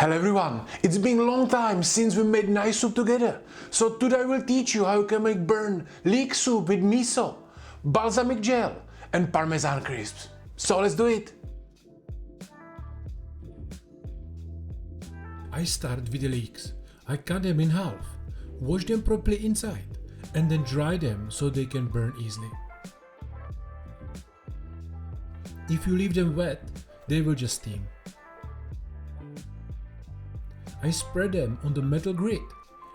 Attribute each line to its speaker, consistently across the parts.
Speaker 1: Hello everyone, it's been a long time since we made nice soup together. So today I will teach you how you can make burnt leek soup with miso, balsamic gel and parmesan crisps. So let's do it!
Speaker 2: I start with the leeks. I cut them in half, wash them properly inside and then dry them so they can burn easily. If you leave them wet, they will just steam. I spread them on the metal grid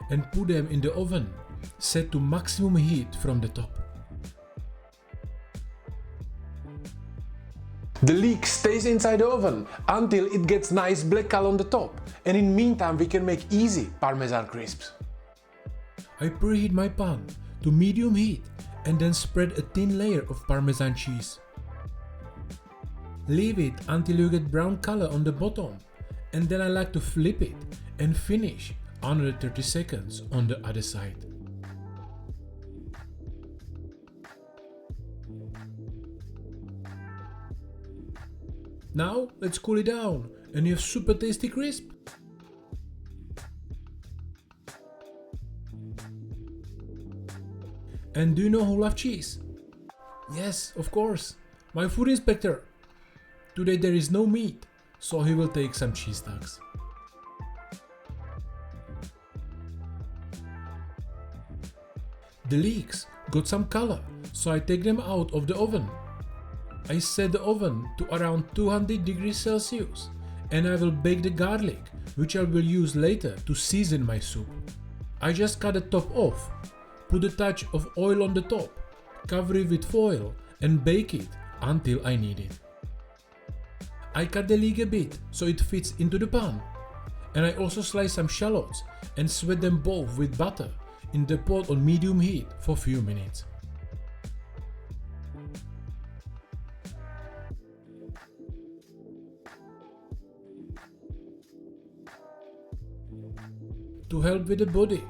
Speaker 2: and put them in the oven, set to maximum heat from the top.
Speaker 1: The leek stays inside the oven until it gets nice black color on the top, and in the meantime we can make easy parmesan crisps.
Speaker 2: I preheat my pan to medium heat and then spread a thin layer of parmesan cheese. Leave it until you get brown color on the bottom, and then I like to flip it and finish another 30 seconds on the other side. Now let's cool it down and you have super tasty crisp. And do you know who loves cheese? Yes, of course, my food inspector. Today there is no meat, so he will take some cheese tucks. The leeks got some color, so I take them out of the oven. I set the oven to around 200 degrees Celsius and I will bake the garlic, which I will use later to season my soup. I just cut the top off, put a touch of oil on the top, cover it with foil and bake it until I need it. I cut the leek a bit so it fits into the pan, and I also slice some shallots and sweat them both with butter in the pot on medium heat for a few minutes. To help with the body,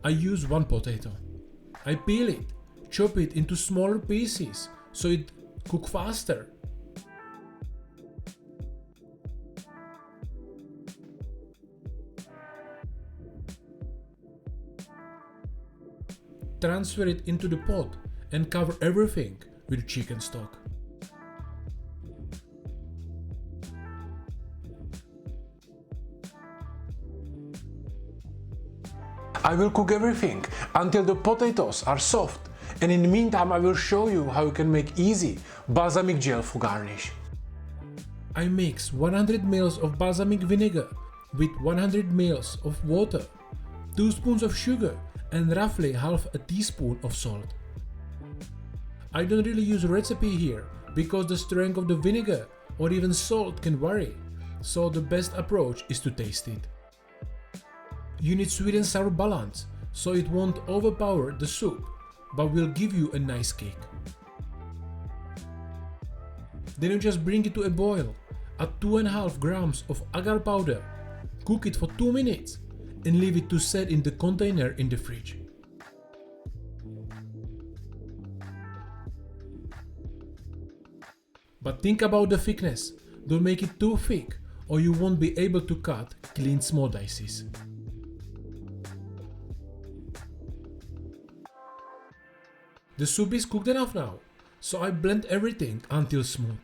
Speaker 2: I use one potato. I peel it, chop it into smaller pieces so it cooks faster. Transfer it into the pot and cover everything with chicken stock.
Speaker 1: I will cook everything until the potatoes are soft, and in the meantime I will show you how you can make easy balsamic gel for garnish.
Speaker 2: I mix 100 ml of balsamic vinegar with 100 ml of water, 2 spoons of sugar and roughly half a teaspoon of salt. I don't really use a recipe here because the strength of the vinegar or even salt can vary, so the best approach is to taste it. You need sweet and sour balance so it won't overpower the soup but will give you a nice kick. Then you just bring it to a boil, add 2.5 grams of agar powder, cook it for 2 minutes and leave it to set in the container in the fridge. But think about the thickness, don't make it too thick or you won't be able to cut clean small dices. The soup is cooked enough now, so I blend everything until smooth.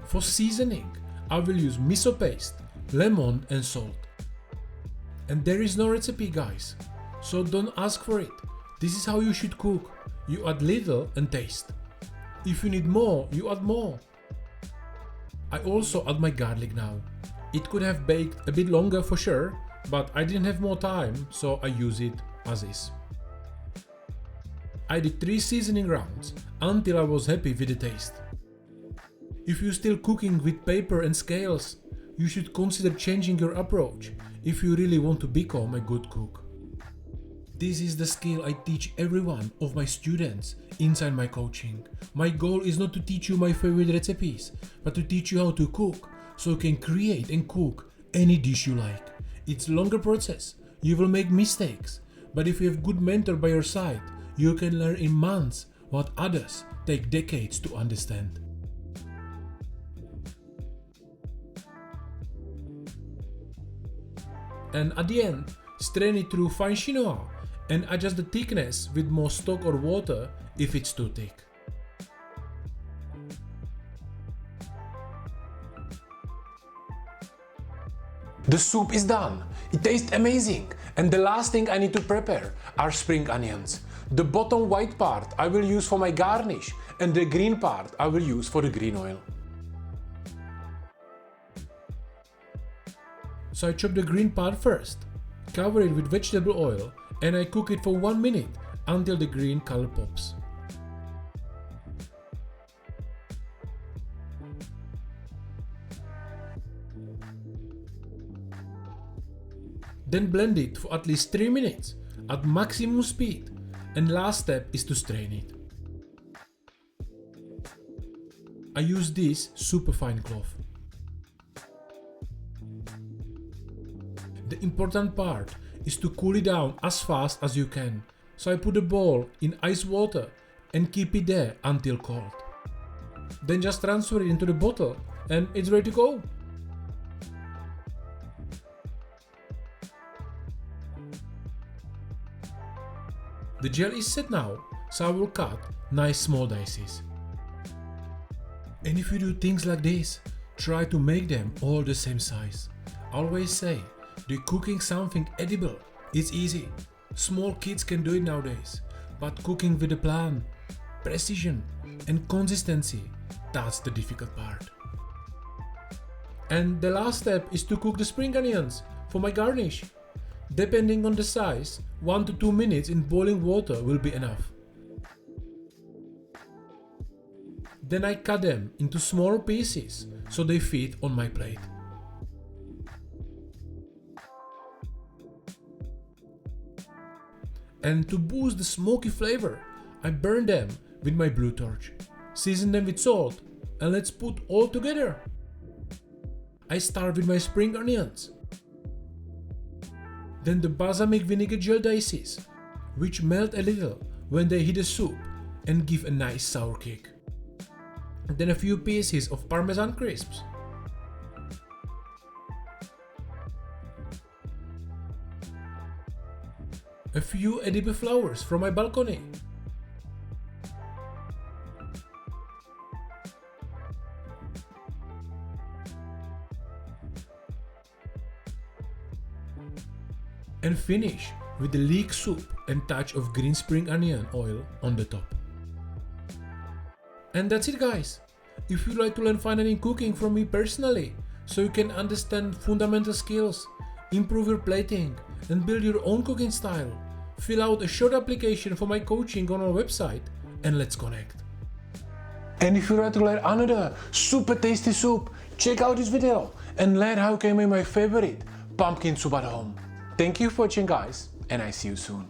Speaker 2: For seasoning, I will use miso paste, lemon and salt. And there is no recipe, guys, so don't ask for it. This is how you should cook. You add little and taste. If you need more, you add more. I also add my garlic now. It could have baked a bit longer for sure, but I didn't have more time, so I use it as is. I did 3 seasoning rounds until I was happy with the taste. If you're still cooking with paper and scales, you should consider changing your approach if you really want to become a good cook. This is the skill I teach every one of my students inside my coaching. My goal is not to teach you my favorite recipes, but to teach you how to cook so you can create and cook any dish you like. It's a longer process, You will make mistakes, but if you have good mentor by your side, you can learn in months what others take decades to understand. And at the end, strain it through fine chinois and adjust the thickness with more stock or water if it's too thick.
Speaker 1: The soup is done. It tastes amazing. And the last thing I need to prepare are spring onions. The bottom white part I will use for my garnish and the green part I will use for the green oil.
Speaker 2: So I chop the green part first, cover it with vegetable oil, and I cook it for 1 minute until the green color pops. Then blend it for at least 3 minutes at maximum speed, and last step is to strain it. I use this super fine cloth. The important part is to cool it down as fast as you can, so I put the bowl in ice water and keep it there until cold. Then just transfer it into the bottle and it's ready to go. The gel is set now, so I will cut nice small dices. And if you do things like this, try to make them all the same size. Always say, the cooking something edible is easy. Small kids can do it nowadays, but cooking with a plan, precision and consistency, that's the difficult part. And the last step is to cook the spring onions for my garnish. Depending on the size, 1 to 2 minutes in boiling water will be enough. Then I cut them into smaller pieces so they fit on my plate. And to boost the smoky flavor, I burn them with my blue torch. Season them with salt and let's put all together. I start with my spring onions. Then the balsamic vinegar gel dices, which melt a little when they hit the soup and give a nice sour kick. Then a few pieces of parmesan crisps. A few edible flowers from my balcony. And finish with the leek soup and touch of green spring onion oil on the top. And that's it, guys. If you'd like to learn fine dining cooking from me personally, so you can understand fundamental skills, improve your plating and build your own cooking style, fill out a short application for my coaching on our website and let's connect.
Speaker 1: And if you'd like to learn another super tasty soup, check out this video and learn how I can make my favorite pumpkin soup at home. Thank you for watching, guys, and I see you soon.